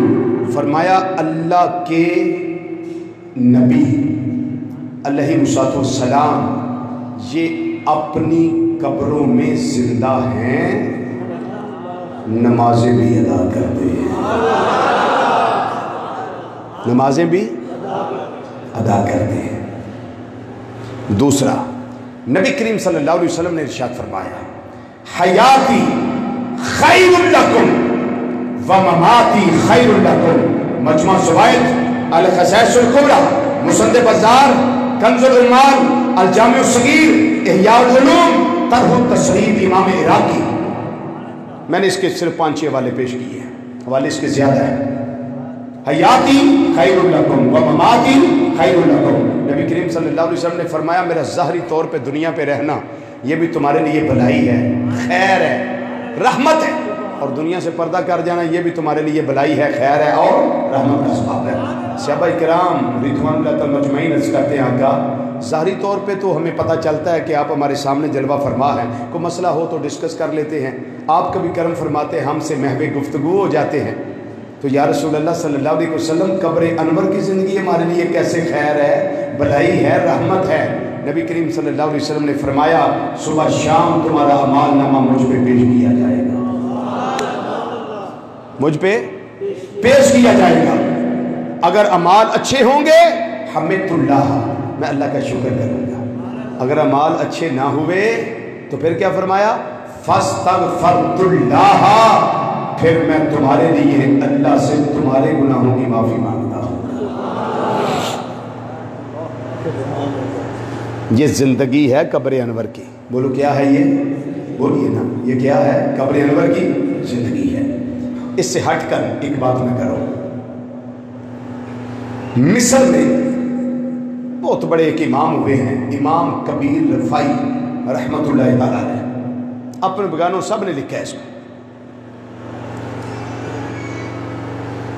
فرمایا اللہ کے نبی علیہ السلام یہ اپنی قبروں میں زندہ ہیں, نمازیں بھی ادا کرتے ہیں, نمازیں بھی ادا کرتے ہیں. دوسرا, نبی کریم صلی اللہ علیہ وسلم نے ارشاد فرمایا حیاتی خیر لکم ومماتی خیر لکم. مجمع زوائد, الخصائص الکبریٰ, مسند بزار, کنز العمال, الجامع الصغیر, احیاء العلوم, طرح التصریف امام عراقی. میں نے اس کے صرف 5-6 حوالے پیش کیے ہیں, حوالے اس کے زیادہ ہیں. حیاتی خیر لکم ومماتی خیر لکم. نبی کریم صلی اللہ علیہ وسلم نے فرمایا میرا ظاہری طور پہ دنیا پہ رہنا یہ بھی تمہارے لیے بھلائی ہے, خیر ہے, رحمت ہے, اور دنیا سے پردہ کر جانا یہ بھی تمہارے لیے بھلائی ہے, خیر ہے اور رحمت کا سبب ہے. صحابہ کرام رضوان اللہ تعالیٰ مجمعین عرض کرتے ہیں آقا ظاہری طور پہ تو ہمیں پتہ چلتا ہے کہ آپ ہمارے سامنے جلوہ فرما ہیں، کوئی مسئلہ ہو تو ڈسکس کر لیتے ہیں، آپ کبھی کرم فرماتے ہیں ہم سے محو گفتگو ہو جاتے ہیں، تو یا رسول اللہ صلی اللہ علیہ وسلم قبر انور کی زندگی ہمارے لیے کیسے خیر ہے، بھلائی ہے، رحمت ہے؟ نبی کریم صلی اللہ علیہ وسلم نے فرمایا صبح شام تمہارا اعمال نامہ مجھ پہ پیش کیا جائے گا، مجھ پہ پیش کیا جائے گا، اگر اعمال اچھے ہوں گے حمدت اللہ، میں اللہ کا شکر کروں گا، اگر اعمال اچھے نہ ہوئے تو پھر کیا فرمایا فاستغفرت اللہ، پھر میں تمہارے لیے اللہ سے تمہارے گناہوں کی معافی مانگتا ہوں۔ یہ زندگی ہے قبر انور کی، بولو کیا ہے یہ؟ بولیے نا، یہ کیا ہے؟ قبر انور کی زندگی ہے۔ اس سے ہٹ کر ایک بات میں کرو، مصر میں بہت بڑے ایک امام ہوئے ہیں، امام کبیر رفائی رحمت اللہ تعالیٰ نے، اپنے بگانوں سب نے لکھا ہے اس کو۔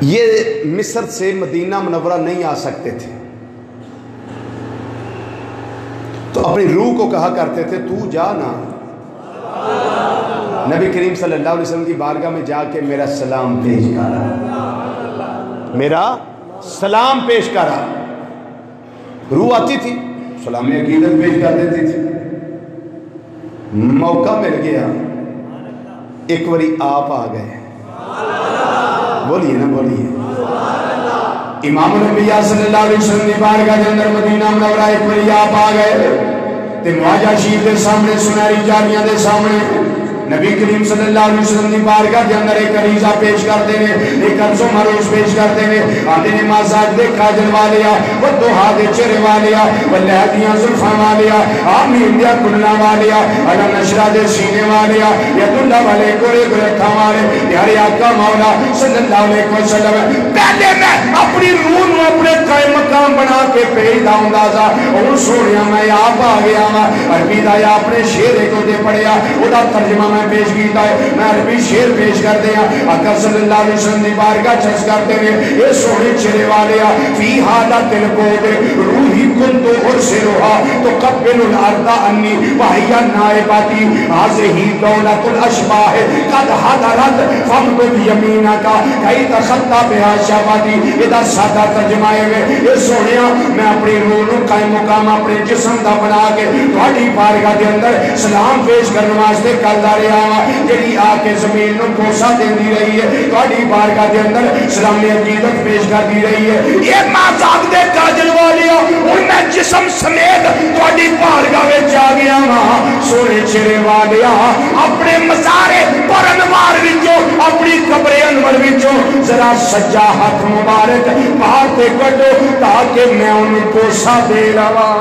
یہ مصر سے مدینہ منورہ نہیں آ سکتے تھے، تو اپنی روح کو کہا کرتے تھے تو جا نا، نبی کریم صلی اللہ علیہ وسلم کی بارگاہ میں جا کے میرا سلام پیش کرا، میرا سلام پیش کرا، روح آتی تھی سلام عقیدت پیش کر دیتی تھی، موقع مل گیا ایک باری آپ آ گئے، بولیے نا بولیے، امام الانبیاء صلی اللہ علیہ وسلم کی بارگاہ کے اندر مدینہ منورہ ایک باری آپ آ گئے تے مواجہ شریف کے سامنے سنہری جالیاں دے سامنے نبی کریم صلی اللہ علیہ وسلم کی بارگاہ کے اندر ایک عریضہ پیش کرتے ہیں، ایک عرض و معروض پیش کرتے ہیں، آتے نے مازاج دے کاجل والیا وہ دوہا دے چہرے والیا وہ لہدیاں زلفاں والیا آمین دیا کننا والیا علم نشرہ دے سینے والیا ید اللہ والے گورے گرکھا والے پیارے آقا مولا صلی اللہ علیہ وسلم، پہلے میں اپنی روح میں اپنے قائم مقام بنا کے پیش داؤں دازا اور سوڑیا میں آپ آ گیا عربی دایا اپنے شیرے کو دے پڑیا وہ دا ترجمہ میں پیش کیتا ہے، میں عربی شیر پیش کر دیا، آقا صلی اللہ علیہ وسلم دی بارگاہ چس کرتے ہیں، اے سوڑے چرے والیا فی حالت القود روحی کن تو ارسلوہا تو قبل الارض انی وحیا نائباتی آزہی دولت الاشباہ قد حضرت فمدد یمینہ کا کئی تخطہ بہا شاباتی، ادھا سادہ ترجمائے ہوئے، اے سوڑیا میں اپنی روح قائم مقام اپنے جسم دا بنا کے تھوڑی بارگاہ دے اندر سلام پیش کرنے واسطے کل دارے جڑی آ کے زمین نو بوسا دے دی رہی ہے، تھوڑی بارگاہ دے اندر سلام عقیدت پیش کر دی رہی ہے، یہ مازاق دے کاجل والیا اور میں جسم سمیت تھوڑی بارگاہ میں جا گیا وہاں سونے چرے والیا اپنے مزارے پر انوار وچوں اپنی قبر انور وچوں ذرا سجا ہاتھ مبارک باہر تے کٹو تاکہ میں انہوں بوسا دے رہا،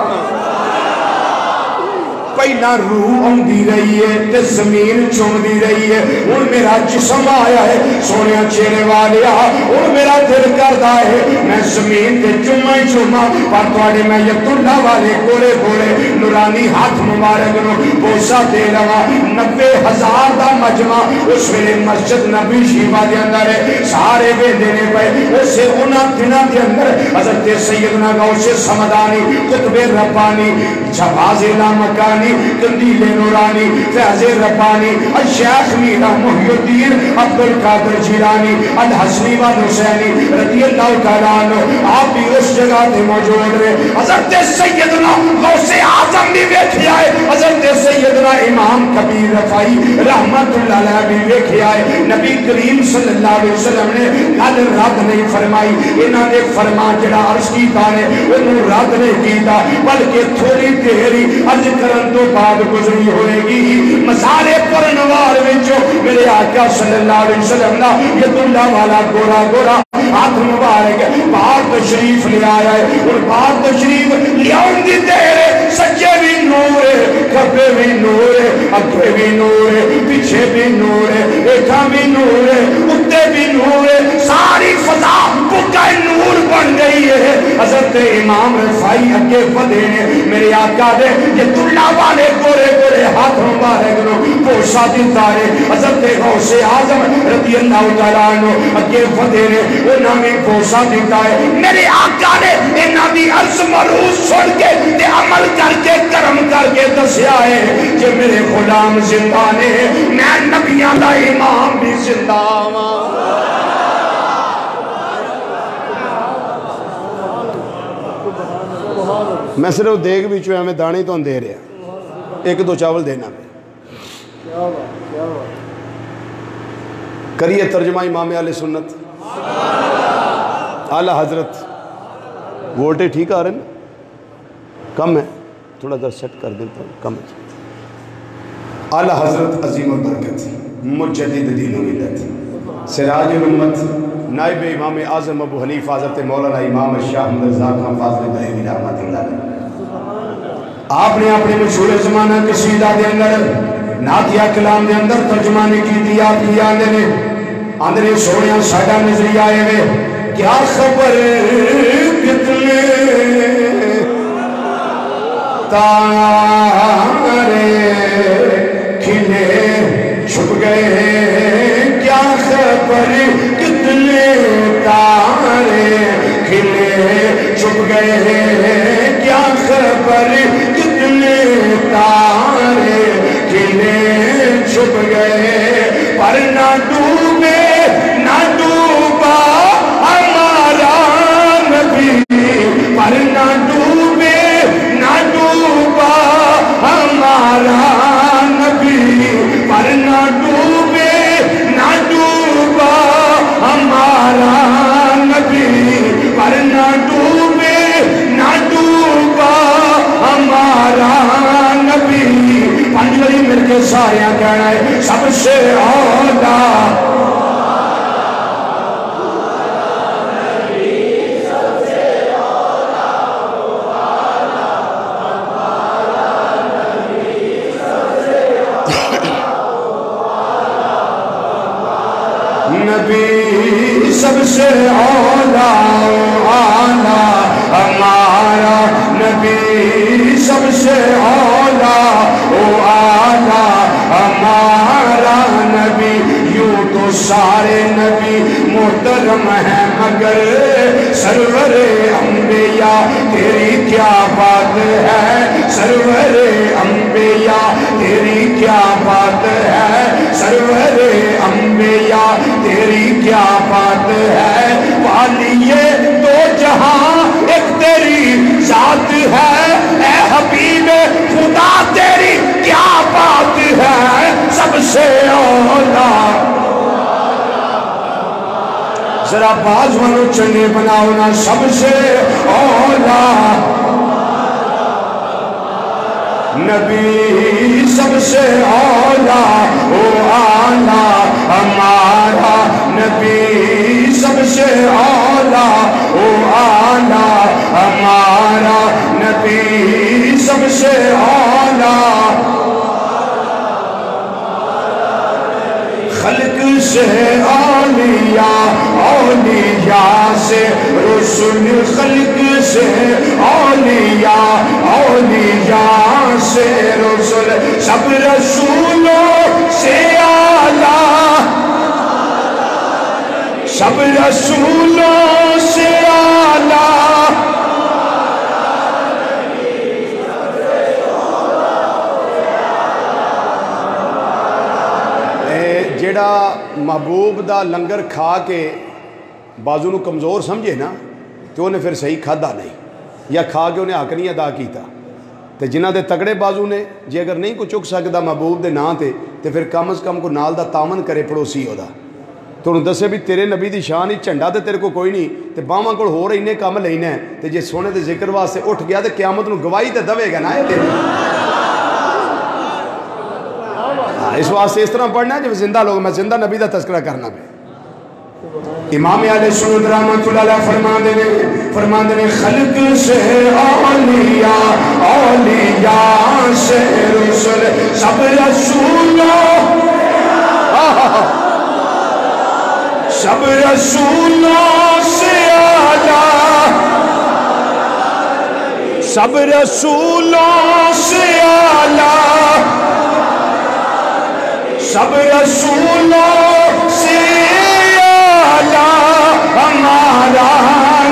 پہلا روح آندی رہی ہے تے زمین چوم دی رہی ہے، اور میرا جسم آیا ہے سونے چہرے والیا اور میرا دل کرتا ہے میں زمین تے چوما ہی چوما، پر تواڈے میں ید اللہ والے گورے گورے نورانی ہاتھ مبارک نو بوسا دے رہا۔ 90,000 دا مجمع اس ویلے مسجد نبی شیفہ دے اندر ہے، سارے بے دینے پہ اسے انہاں دنوں دے اندر حضرت سیدنا غوث سمدانی قطب ربانی جواز لامکانی قندیل نورانی فیض ربانی الشیخ میرا محی الدین عبدالقادر جیلانی الحسنی و حسینی رضی اللہ تعالیٰ عنہ آپ بھی اس جگہ تے موجود رہے، حضرت سیدنا غوث اعظم بھی بیٹھے آئے، حضرت سیدنا امام کبیر رفائی رحمت اللہ علیہ بھی بیٹھے آئے، نبی کریم صلی اللہ علیہ وسلم نے گل رد نہیں فرمائی، انہاں نے فرما جڑا عرض کیتا نے انہوں رد نہیں کیتا، بلکہ تھوڑی دیری عرض کرن تو بعد گزری ہوئے گی مزارے پر نوار وچوں میرے آقا صلی اللہ علیہ وسلم نا ید اللہ والا گورا گورا ہاتھ مبارک باہر تشریف لے آیا ہے، اور باہر تشریف لے آؤں دی دیر سچے بھی نور ہے، کھبے بھی نور ہے، اگے بھی نور ہے، پیچھے بھی نور ہے، ایٹھا بھی نور ہے، اتے بھی نور ہے، ساری فضا بکا نور بن گئی ہے۔ حضرت امام رفائی اگے ودے نے میرے آقا دے یہ دلہ والے گورے گورے ہاتھ مبارک نو پوشا دیتا ہے۔ حضرت غوث اعظم رضی اللہ تعالیٰ عنہ اگے ودے نے انہاں میں پوشا دیتا ہے۔ میرے آقا نے انہاں دی عرض مروز چھوڑ کے تے عمل کر کے کرم کر کے دسیا ہے کہ میرے غلام زندہ نے، میں نبیاں دا امام بھی زندہ ہوں۔ میں صرف دیکھ بھی چویا میں دانے تو دے رہا، ایک دو چاول دینا میں کریے ترجمہ امام اہل سنت اعلی حضرت۔ وولٹے ٹھیک آ رہے ہیں؟ کم ہے، تھوڑا در سیٹ کر دیتا ہوں، کم ہے۔ اعلی حضرت عظیم البرکت مجدد دین و ملت سراج الامت نائب امام اعظم ابو حنیفہ حضرت مولانا امام شاہ احمد رضا خان فاضل دہلوی رحمۃ اللہ علیہ، آپ نے اپنے مشہور زمانہ قصیدہ دے اندر نعتیہ کلام دے اندر ترجمہ نے کی دیا آندھنے سوڑیاں ساڑھا نظری آئے ہوئے کیا خبر کتنے تارے کھلے چھپ گئے، کیا خبر کتنے تارے کھلے چھپ گئے، کیا خبر کتنے تارے کھلے چھپ گئے، پر نہ ڈوبے نہ ڈوبا ہمارا نبی، پر نہ ڈوبے نہ ڈوبا ہمارا نبی، پر نہ ڈوبے نہ ڈوبا ہمارا نبی، پر نہ ڈوبے نہ ڈوبا ہمارا نبی۔ پانچ بڑی مل کے ساریاں کہنا ہے سب سے اولا نبی، سب سے اولا آنا ہمارا نبی، سب سے اولا آنا ہمارا نبی۔ یوں تو سارے نبی محترم ہیں مگر سرور انبیاء تیری کیا بات ہے، سرور انبیاء تیری کیا بات ہے، سرور انبیاء تیری کیا بات ہے، والیے دو جہاں ایک تیری ذات ہے، اے حبیب خدا تیری کیا بات ہے، سب سے اولا۔ ذرا باز منو چنے بناؤ نا، سب سے اولا نبی، سب سے اولا آنا ہمارا نبی، سب سے اولا آنا ہمارا نبی، سب سے اولا۔ خلق سے اولیاء، اولیاء سے رسول، خلق سے اولیاء، اولیاء سے رسول، سب رسولوں سے اعلیٰ، سب رسولوں سے اعلیٰ۔ جیڑا محبوب دا لنگر کھا کے بازو نو کمزور سمجھے نا تو انہیں پھر صحیح کھادا نہیں، یا کھا کے انہیں حق نہیں ادا کیتا۔ تو جنہ دے تگڑے بازو نے جی اگر نہیں کو چک سکتا محبوب دے نا تے تو پھر کم از کم کو نال دا تامن کرے پڑوسی ہو دا، تو انہوں دسے بھی تیرے نبی دی شان ہی جھنڈا تے تیرے کو کوئی نہیں، تے باواں کول ہو رہی نے کم لینا ہے، تے جے سونے دے ذکر واسطے اٹھ گیا تے قیامت نو گواہی تے دوے گا نا ہے تیرے۔ اس واسطے اس طرح پڑھنا ہے جب زندہ لوگ، میں زندہ نبی دا تذکرہ کرنا پہ۔ امام اہل سنت رحمۃ اللہ علیہ فرماندے نے خلق سے اولیاء، اولیاء سے رسول، سب رسولوں سب رسولوں سے اعلیٰ، سب رسولوں سے اعلیٰ، سب رسولوں سے اعلیٰ ہمارا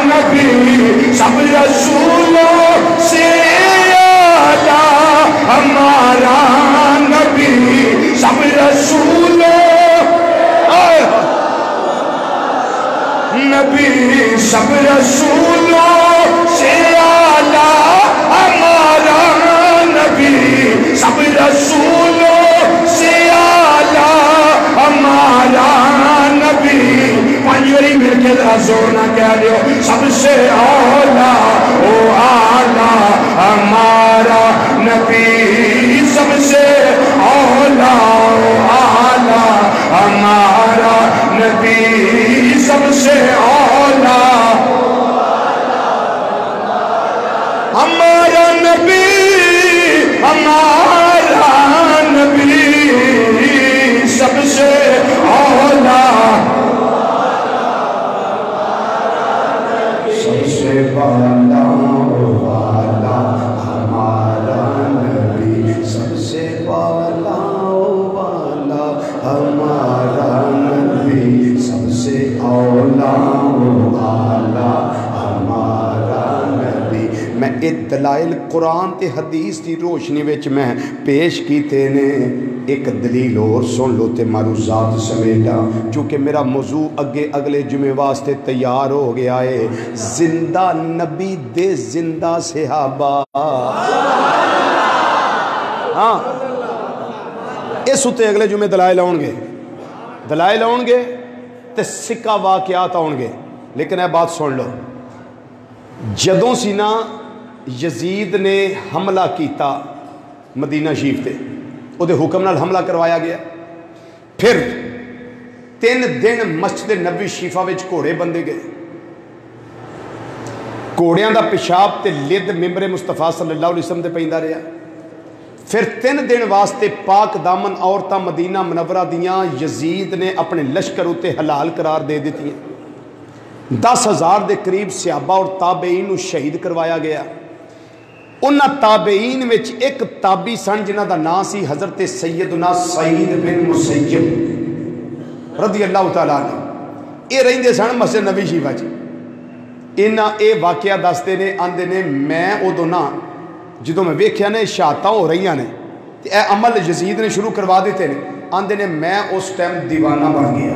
نبی، سب رسولوں سے اعلیٰ ہمارا نبی، سب رسولوں نبی، سب رسولوں سے اعلیٰ ہمارا نبی، سب رسولوں سے اعلیٰ ہمارا نبی۔ پانچویں مل کے زور نہ کہہ دیو، سب سے اعلیٰ او اعلیٰ ہمارا نبی، سب سے اعلیٰ او اعلیٰ ہمارا نبی، سب سے اعلیٰ ہمارا نبی، ہمارا نبی، سب سے اعلیٰ، سب سے بالا والا ہمارا نبی، سب سے بالا والا ہمارا نبی، سب سے اولا والا ہمارا نبی۔ میں ایک دلائل قرآن تے حدیث دی روشنی وچ میں پیش کیتے نے، ایک دلیل اور سن لو تے معروضات سمیٹا، چونکہ میرا موضوع اگلے جمعے واسطے تیار ہو گیا ہے، زندہ نبی دے زندہ صحابہ۔ ہاں اس اتے اگلے جمعے دلائل آؤں گے، دلائل آؤں گے تے سکہ واقعات آؤں گے، لیکن اے بات سن لو، جدوں سی نا یزید نے حملہ کیتا مدینہ شریف تے، وہ دے حکم نال حملہ کروایا گیا، پھر 3 دن مسجد نبی شریفہ وچ گھوڑے بندے گئے، گھوڑیاں دا پیشاب تے لد ممبر مصطفیٰ صلی اللہ علیہ وسلم تے پیندا رہا، پھر 3 دن واسطے پاک دامن عورتاں مدینہ منورہ دیاں یزید نے اپنے لشکر اتے حلال قرار دے دیتی ہیں، 10,000 دے قریب صحابہ اور تابعین نو شہید کروایا گیا۔ انہاں تابعین وچ ایک تابعی سن جنہ دا نام سی حضرت سیدنا سعید بن مسیب رضی اللہ تعالیٰ عنہ، اے رہندے سن مسجد نبی شریفہ چ، انہاں اے واقعہ دستے نے، آندے نے میں ادوں نہ جدوں میں ویکھیا نے شہادتاں ہو رہی ہیں تے اے عمل یزید نے شروع کروا دیتے نے، آندے نے میں اس ٹائم دیوانہ بن گیا،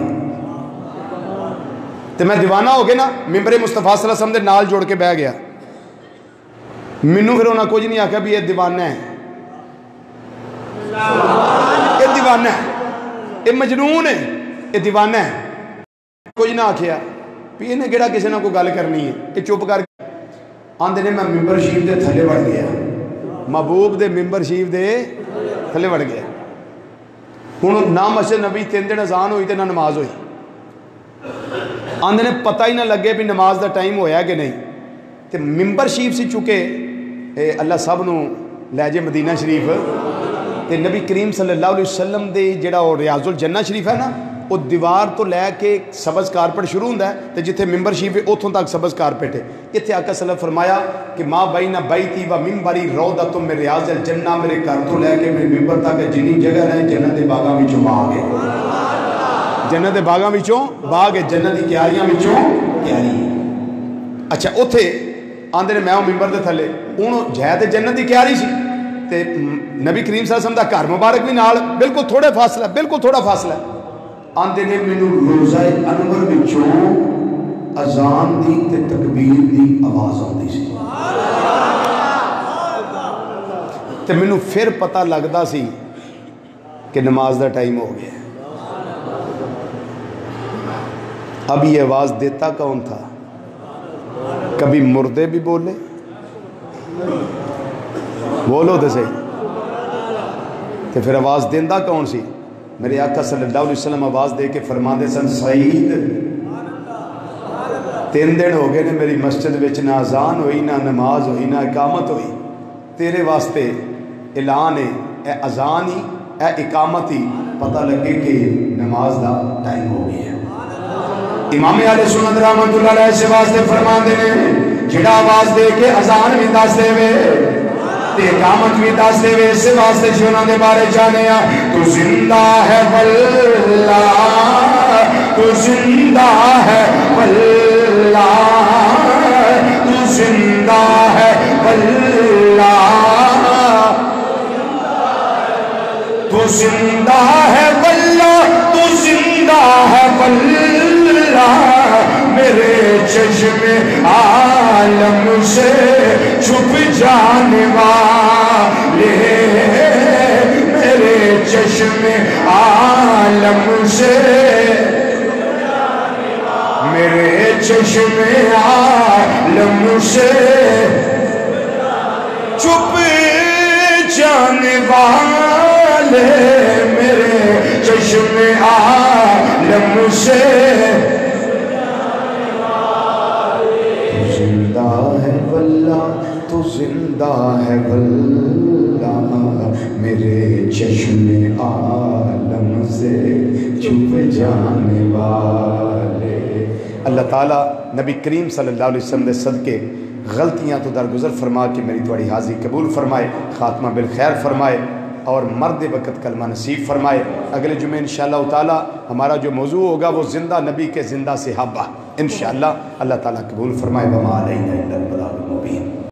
تے میں دیوانہ ہو گیا نا، ممبر مصطفیٰ صلی اللہ علیہ وسلم دے نال جوڑ کے بہ گیا، مینوں پھر انہاں کچھ نہیں آکھیا بھی یہ دیوانہ ہے، یہ دیوانہ ہے، یہ مجنون ہے، یہ دیوانہ ہے، کچھ نہ آکھیا بھی انہیں کیڑا کسی نہ کوئی گل کرنی ہے، یہ چپ کر کے آندے نے میں ممبر شریف دے تھلے بڑھ گیا، محبوب دے ممبر شریف دے تھلے بڑھ گیا، ہن نہ مسجد نبی 3 دن اذان ہوئی تے نہ نماز ہوئی، آندے نے پتہ ہی نہ لگے بھی نماز دا ٹائم ہویا کہ نہیں، تے ممبر شریف سی چکے اللہ سب نو لے جے مدینہ شریف، تے نبی کریم صلی اللہ علیہ وسلم دے جڑا ریاض الجنہ شریف ہے نا، وہ دیوار تو لے کے سبز کارپٹ شروع ہوندا ہے تے جتھے ممبر شریف ہے اوتھوں تک سبز کارپٹ ہے، اتنے آقا صلی اللہ علیہ وسلم فرمایا کہ ما بین بیتی و ممبری روضۃ من ریاض الجنہ، میرے گھر تو لے کے میرے ممبر تک جنی جگہ ہے جنت دے باغاں وچوں باغ ہے، جنت دے باغاں وچوں باغ ہے، جنت دی کیاریاں وچوں کیاری۔ اچھا اوتھے آندے نے میں ممبر دے تھلے، ہن جے تے جنت دی کیاری سی تے نبی کریم صلی اللہ علیہ وسلم دا گھر مبارک بھی نال بالکل تھوڑے فاصلہ، بالکل تھوڑا فاصلہ، آندے نے مینوں روزہ انور وچوں اذان دی تے تکبیر دی آواز آندی سی، تے مینوں پھر پتہ لگدا سی کہ نماز دا ٹائم ہو گیا۔ اب یہ آواز دیتا کون تھا؟ کبھی مردے بھی بولے، بولو تو صحیح، تو پھر آواز دیندہ کون سی؟ میرے آقا صلی اللہ علیہ وسلم آواز دے کے فرماندے سن، سعید 3 دن ہو گئے نے میری مسجد وچ نہ اذان ہوئی، نہ نماز ہوئی، نہ اقامت ہوئی، تیرے واسطے اعلان ہے، اے اذان ہی اے اقامت ہی، پتہ لگے کہ نماز دا ٹائم ہو گیا ہے۔ امام اہل سنت رحمت اللہ علیہ سے واسطے فرمان دینے جڑا آواز دے کے اذان بھی دس دے وے تے اقامت بھی دس دے وے سے واسطے جنہاں دے بارے جانے تو زندہ ہے واللہ تو زندہ ہے واللہ تو زندہ ہے واللہ تو زندہ ہے واللہ تو زندہ ہے واللہ میرے چشم عالم سے چھپ جانے والے میرے چشم عالم سے میرے چشم عالم سے چھپ جانے والے میرے چشم عالم سے زندہ ہے واللہ تو زندہ ہے واللہ میرے چشم عالم سے چھپ جانے والے. اللہ تعالیٰ نبی کریم صلی اللہ علیہ وسلم دے صدقے غلطیاں تو درگزر فرما کے میری تھوڑی حاضری قبول فرمائے, خاتمہ بالخیر فرمائے اور مرد وقت کلمہ نصیب فرمائے. اگلے جمعے انشاءاللہ تعالیٰ ہمارا جو موضوع ہوگا وہ زندہ نبی کے زندہ صحابہ انشاءاللہ اللہ تعالیٰ قبول فرمائے. وما علینا الا البلاغ المبین.